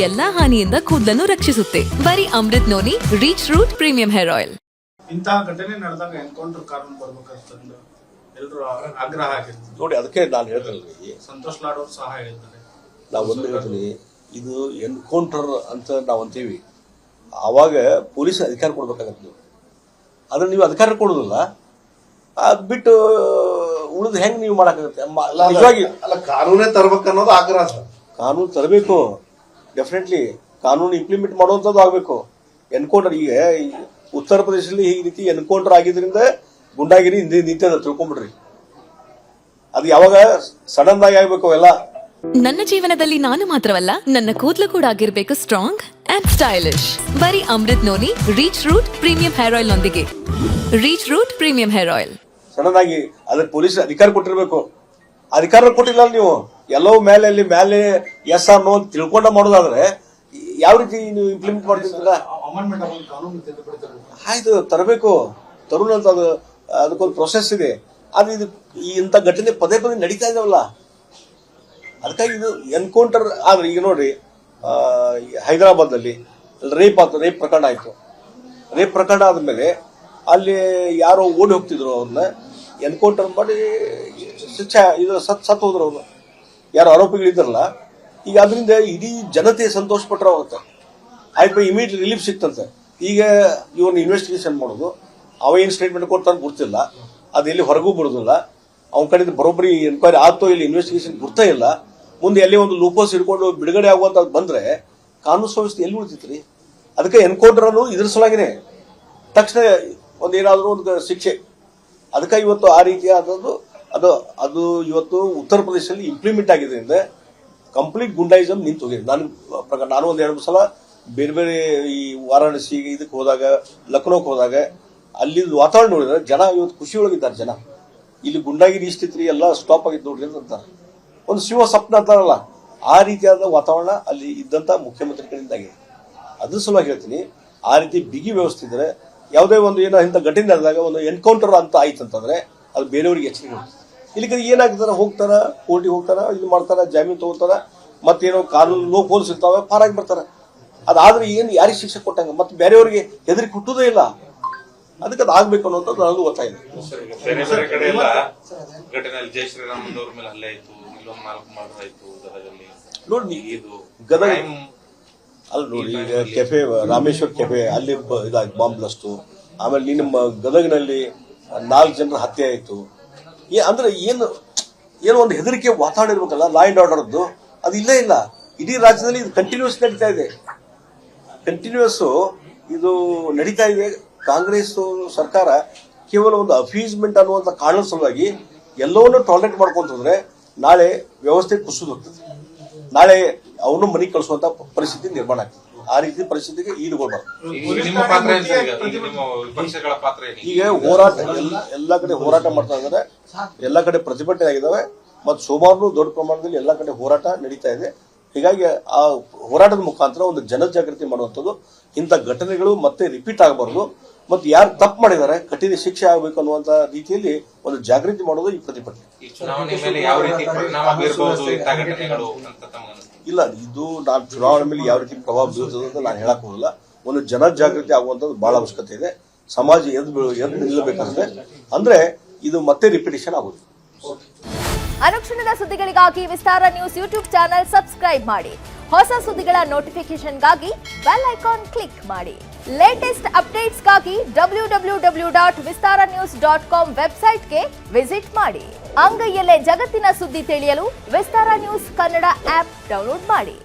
ಎಲ್ಲಾ ಹಾನಿಯಿಂದ ಕೂದಲನ್ನು ರಕ್ಷಿಸುತ್ತೆ. ಬರೀ Amrut noni reach root premium hair oil. ಇಂತಹ ಘಟನೆ ನಡೆದಾಗ ಎನ್ಕೌಂಟರ್ ಕಾನೂನು ಬರ್ಬೇಕಂತ ಎಲ್ಲರೂ ಆಗ್ರಹ ಆಗಿರ್ತಾರೆ ನೋಡಿ. ಅದಕ್ಕೆ ನಾನು ಹೇಳ್ತೇನೆ, ಸಂತೋಷ್ ಲಾಡ್ ಅವರು ಸಹ ಹೇಳಿದ್ದಾರೆ. ನಾವು ಒಂದು ಹೇಳ್ತೀನಿ, ಇದು ಎನ್ಕೌಂಟರ್ ಅಂತ ನಾವು ಅಂತೀವಿ, ಆವಾಗ ಪೊಲೀಸ್ ಅಧಿಕಾರ ಕೊಡ್ಬೇಕಾಗತ್ತೆ. ನೀವು ಅದನ್ನ ನೀವು ಅಧಿಕಾರ ಕೊಡೋದಿಲ್ಲ, ಅದ್ ಬಿಟ್ಟು ಉಳಿದು ಹೆಂಗ್ ನೀವು ಮಾಡಕ್ಕಾಗತ್ತೆ? ನಿಜವಾಗಿ ಅಲ್ಲ, ಕಾನೂನೇ ತರಬೇಕು ಅನ್ನೋದು ಆಗ್ರಹ ಸರ್. ಕಾನೂನು ತರಬೇಕು, ಡೆಫಿನೆಟ್ಲಿ ಕಾನೂನು ಇಂಪ್ಲಿಮೆಂಟ್ ಮಾಡುವಂಥದ್ದು ಆಗಬೇಕು. ಎನ್ಕೌಂಟರ್ ಈಗ ಉತ್ತರ ಪ್ರದೇಶದಲ್ಲಿ ಈ ರೀತಿ ಎನ್ಕೌಂಟರ್ ಆಗಿದ್ರಿಂದ ಗುಂಡಾಗಿರಿ ನಿಂತಿದೆ, ತಿಳ್ಕೊಂಡ್ಬಿಡ್ರಿ. ಅದು ಯಾವಾಗ ಸಡನ್ ಆಗಿ ಆಗ್ಬೇಕು ಎಲ್ಲ. ನನ್ನ ಜೀವನದಲ್ಲಿ ನಾನು ಮಾತ್ರವಲ್ಲ, ನನ್ನ ಕೂದಲು ಕೂಡ ಆಗಿರ್ಬೇಕು ಸ್ಟ್ರಾಂಗ್ ಅಂಡ್ ಸ್ಟೈಲಿಶ್. ಬರೀ Amrut noni reach root premium hair oil ನೊಂದಿಗೆ. Reach root premium hair oil. Sudden ಆಗಿ ಅದಕ್ಕೆ ಪೊಲೀಸ್ ಅಧಿಕಾರ ಕೊಟ್ಟಿರ್ಬೇಕು. ಅಧಿಕಾರ ಕೊಟ್ಟಿಲ್ಲ ನೀವು, ಎಲ್ಲವೂ ಮೇಲೆ ಎಸ್ ಆರ್ ನೋ ಅಂತ ತಿಳ್ಕೊಂಡ ಮಾಡೋದಾದ್ರೆ ಯಾವ ರೀತಿ ನೀವು ಇಂಪ್ಲಿಮೆಂಟ್ ಮಾಡ್ತಿದ್ದೀರಾ? ಆಯ್ತು, ತರಬೇಕು, ತರುಣಂತ ಅದಕ್ಕೊಂದು ಪ್ರೊಸೆಸ್ ಇದೆ. ಅದು ಇದು ಇಂಥ ಘಟನೆ ಪದೇ ನಡೀತಾ ಇದಾವಲ್ಲ, ಅದಕ್ಕಾಗಿ ಇದು ಎನ್ಕೌಂಟರ್ ಆದ್ರೆ. ಈಗ ನೋಡ್ರಿ, ಹೈದರಾಬಾದ್ ಅಲ್ಲಿ ರೇಪ್ ಪ್ರಕರಣ ಆಯ್ತು. ರೇಪ್ ಪ್ರಕರಣ ಆದ್ಮೇಲೆ ಅಲ್ಲಿ ಯಾರೋ ಓಡಿ ಹೋಗ್ತಿದ್ರು, ಅವ್ರನ್ನ ಎನ್ಕೌಂಟರ್ ಮಾಡಿ ಶಿಕ್ಷೆ ಇದು ಸತ್ ಹೋದ್ರು ಅವ್ರು, ಯಾರು ಆರೋಪಿಗಳಿದ್ರಲ್ಲ. ಈಗ ಅದರಿಂದ ಇಡೀ ಜನತೆ ಸಂತೋಷ ಪಟ್ಟರು ಆಗುತ್ತೆ. ಆಯ್ತು, ಇಮಿಡಿಯೇಟ್ ರಿಲೀಫ್ ಸಿಕ್ತಂತೆ. ಈಗ ಇವ್ರನ್ನ ಇನ್ವೆಸ್ಟಿಗೇಷನ್ ಮಾಡೋದು, ಅವ ಏನ್ ಸ್ಟೇಟ್ಮೆಂಟ್ ಕೊಡ್ತಾನೆ ಗೊತ್ತಿಲ್ಲ, ಅದು ಎಲ್ಲಿ ಹೊರಗೂ ಬರೋದಿಲ್ಲ. ಅವನ ಕಡೆ ಬರೋಬ್ಬರಿ ಎನ್ಕ್ವೈರಿ ಆತೋ ಇಲ್ಲಿ ಇನ್ವೆಸ್ಟಿಗೇಷನ್ ಗುರ್ತಾ ಇಲ್ಲ. ಮುಂದೆ ಎಲ್ಲಿ ಒಂದು ಲೂಪೋಸ್ ಹಿಡ್ಕೊಂಡು ಬಿಡುಗಡೆ ಆಗುವಂತ ಬಂದ್ರೆ ಕಾನೂನು ಸುವ್ಯವಸ್ಥೆ ಎಲ್ಲಿ ಉಳಿತೈತ್ರಿ? ಅದಕ್ಕೆ ಎನ್ಕೌಂಟರ್ ಅನ್ನು ಇದ್ರ ಸಲುವಾಗಿನೇ ತಕ್ಷಣ ಒಂದೇನಾದ್ರೂ ಒಂದು ಶಿಕ್ಷೆ. ಅದಕ್ಕೆ ಇವತ್ತು ಆ ರೀತಿಯಾದದ್ದು ಅದು ಇವತ್ತು ಉತ್ತರ ಪ್ರದೇಶದಲ್ಲಿ ಇಂಪ್ಲಿಮೆಂಟ್ ಆಗಿದ್ದರಿಂದ ಕಂಪ್ಲೀಟ್ ಗುಂಡಾಯಿಸಮ್ ನಿಂತು ಹೋಗಿದೆ. ನಾನು ಒಂದು 2 ಸಲ ಬೇರೆ ಈ ವಾರಾಣಸಿ ಇದಕ್ಕೆ ಹೋದಾಗ, ಲಕ್ನೋಕ್ಕೆ ಹೋದಾಗ ಅಲ್ಲಿ ವಾತಾವರಣ ನೋಡಿದ್ರೆ ಜನ ಇವತ್ತು ಖುಷಿ ಒಳಗಿದ್ದಾರೆ. ಜನ ಇಲ್ಲಿ ಗುಂಡಾಗಿರಿ ಇಷ್ಟಿತ್ರಿ, ಎಲ್ಲ ಸ್ಟಾಪ್ ಆಗಿತ್ತು ನೋಡ್ರಿ ಅಂತಾರೆ. ಒಂದು ಶಿವ ಸ್ವಪ್ನ ಅಂತಾರಲ್ಲ, ಆ ರೀತಿಯಾದ ವಾತಾವರಣ ಅಲ್ಲಿ ಇದ್ದಂತ ಮುಖ್ಯಮಂತ್ರಿ ಕಡೆಯಿಂದಾಗಿದೆ. ಅದ್ರ ಸಲುವಾಗಿ ಹೇಳ್ತೀನಿ, ಆ ರೀತಿ ಬಿಗಿ ವ್ಯವಸ್ಥೆ ಇದ್ರೆ ಯಾವುದೇ ಒಂದು ಏನೋ ಇಂಥ ಘಟನೆ ನಡೆದಾಗ ಒಂದು ಎನ್ಕೌಂಟರ್ ಅಂತ ಆಯ್ತು ಅಂತಂದ್ರೆ ಅದು ಬೇರೆಯವ್ರಿಗೆ ಎಚ್ಚರಿಕೆ ಹೋಗ್ತದೆ. ಇಲ್ಲಿ ಏನಾಗ್ತಾರ, ಹೋಗ್ತಾರ ಕೋರ್ಟಿಗೆ ಹೋಗ್ತಾರ, ಇದು ಮಾಡ್ತಾರ, ಜಾಮೀನು ತಗೋತಾರ, ಮತ್ತೇನೋ ಕಾನೂನು ಲೋ ಪೋಲ್ಸ್ ಇರ್ತಾವೆ, ಪಾರಾಗಿ ಬರ್ತಾರ. ಅದಾದ್ರೆ ಏನು ಯಾರಿಗೆ ಶಿಕ್ಷೆ ಕೊಟ್ಟಂಗ ಮತ್ತೆ ಬೇರೆಯವ್ರಿಗೆ ಹೆದರಿಕೆ ಹುಟ್ಟುದೇ ಇಲ್ಲ. ಅದಕ್ಕೆ ಅದು ಆಗ್ಬೇಕು ಅನ್ನೋದು ನನಗೂ ಒತ್ತಾಯ ಇದೆ. ಬೇರೆ ಕಡೆ ಎಲ್ಲ ಘಟನೆಯಲ್ಲಿ ಜೈ ಶ್ರೀರಾಮನ್ ಅವ್ರ ಮೇಲೆ ಹಲ್ಲೆ ಆಯ್ತು, ಇಲ್ಲೊಂದು 4 ಮರ್ಡರ್ ಆಯ್ತು ಗದಗಲ್ಲಿ. ನೋಡಿ ಇದು ಗದಗ ಅಲ್ಲಿ ನೋಡಿ, ಈಗ ಕೆಫೆ ರಾಮೇಶ್ವರ್ ಕೆಫೆ ಅಲ್ಲಿ ಇದಾಯ್ತು ಬಾಂಬ್ ಬ್ಲಾಸ್ಟು. ಆಮೇಲೆ ನಿಮ್ಮ ಗದಗಿನಲ್ಲಿ 4 ಜನರ ಹತ್ಯೆ ಆಯ್ತು. ಅಂದ್ರೆ ಏನು ಒಂದು ಹೆದರಿಕೆ ವಾತಾವರಣ ಇರ್ಬೇಕಲ್ಲ, ಲಾ ಅಂಡ್ ಆರ್ಡರ್ದು ಅದು ಇಲ್ಲೇ ಇಲ್ಲ. ಇಡೀ ರಾಜ್ಯದಲ್ಲಿ ಇದು ಕಂಟಿನ್ಯೂಸ್ ನಡೀತಾ ಇದೆ, ಇದು ನಡೀತಾ ಇದೆ. ಕಾಂಗ್ರೆಸ್ ಸರ್ಕಾರ ಕೇವಲ ಒಂದು ಅಫೀಸ್ಮೆಂಟ್ ಅನ್ನುವಂಥ ಕಾರಣದ ಸಲುವಾಗಿ ಎಲ್ಲವನ್ನೂ ಟಾಲರೇಟ್ ಮಾಡ್ಕೊಂತಂದ್ರೆ ನಾಳೆ ವ್ಯವಸ್ಥೆ ಕುಸಿದು ಹೋಗ್ತದೆ. ನಾಳೆ ಅವನು ಮನೆಗೆ ಕಳಿಸುವಂತ ಪರಿಸ್ಥಿತಿ ನಿರ್ಮಾಣ ಆಗ್ತದೆ. ಆ ರೀತಿ ಪರಿಸ್ಥಿತಿಗೆ ಈಡುಕೊಳ್ಬಾರ್ದು. ಈಗ ಹೋರಾಟ ಎಲ್ಲ ಕಡೆ ಹೋರಾಟ ಮಾಡ್ತಾ ಇದ್ದಾರೆ, ಎಲ್ಲ ಕಡೆ ಪ್ರತಿಭಟನೆ ಆಗಿದ್ದಾವೆ, ಮತ್ತು ಸೋಮವಾರನೂ ದೊಡ್ಡ ಪ್ರಮಾಣದಲ್ಲಿ ಎಲ್ಲ ಕಡೆ ಹೋರಾಟ ನಡೀತಾ ಇದೆ. ಹೀಗಾಗಿ ಆ ಹೋರಾಟದ ಮುಖಾಂತರ ಒಂದು ಜನಜಾಗೃತಿ ಮಾಡುವಂಥದ್ದು, ಇಂಥ ಘಟನೆಗಳು ಮತ್ತೆ ರಿಪೀಟ್ ಆಗಬಾರ್ದು, ಮತ್ತು ಯಾರು ತಪ್ಪು ಮಾಡಿದ್ದಾರೆ ಕಠಿಣ ಶಿಕ್ಷೆ ಆಗಬೇಕು ಅನ್ನುವಂತ ರೀತಿಯಲ್ಲಿ ಒಂದು ಜಾಗೃತಿ ಮಾಡೋದು ಈ ಪ್ರತಿಭಟನೆ. ಇಲ್ಲ, ಇದು ನಾನು ಚುನಾವಣೆ ಮೇಲೆ ಯಾವ ರೀತಿ ಪ್ರಭಾವ ಬೀರುತ್ತದೆ ಅಂತ ನಾನು ಹೇಳಕ್ ಹೋಗಲ್ಲ. ಒಂದು ಜನಜಾಗೃತಿ ಆಗುವಂಥದ್ದು ಬಹಳ ಅವಶ್ಯಕತೆ ಇದೆ. ಸಮಾಜ ಎದ್ದು ನಿಲ್ಲಬೇಕಾದ್ರೆ ಅಂದ್ರೆ ಇದು ಮತ್ತೆ ರಿಪಿಟೇಷನ್ ಆಗುದು. ಅನುಕ್ಷಣದ ಸುದ್ದಿಗಳಿಗಾಗಿ ವಿಸ್ತಾರ ನ್ಯೂಸ್ ಯೂಟ್ಯೂಬ್ ಚಾನೆಲ್ ಸಬ್ಸ್ಕ್ರೈಬ್ ಮಾಡಿ. ಹೊಸ ಸುದ್ದಿಗಳ ನೋಟಿಫಿಕೇಶನ್ಗಾಗಿ ಬೆಲ್ ಐಕಾನ್ ಕ್ಲಿಕ್ ಮಾಡಿ. ಲೇಟೆಸ್ಟ್ ಅಪ್ಡೇಟ್ಸ್ಗಾಗಿ www.vistaranews.com ವೆಬ್ಸೈಟ್ಗೆ ವಿಸಿಟ್ ಮಾಡಿ. ಅಂಗೈಯಲ್ಲೇ ಜಗತ್ತಿನ ಸುದ್ದಿ ತಿಳಿಯಲು ವಿಸ್ತಾರ ನ್ಯೂಸ್ ಕನ್ನಡ ಆಪ್ ಡೌನ್ಲೋಡ್ ಮಾಡಿ.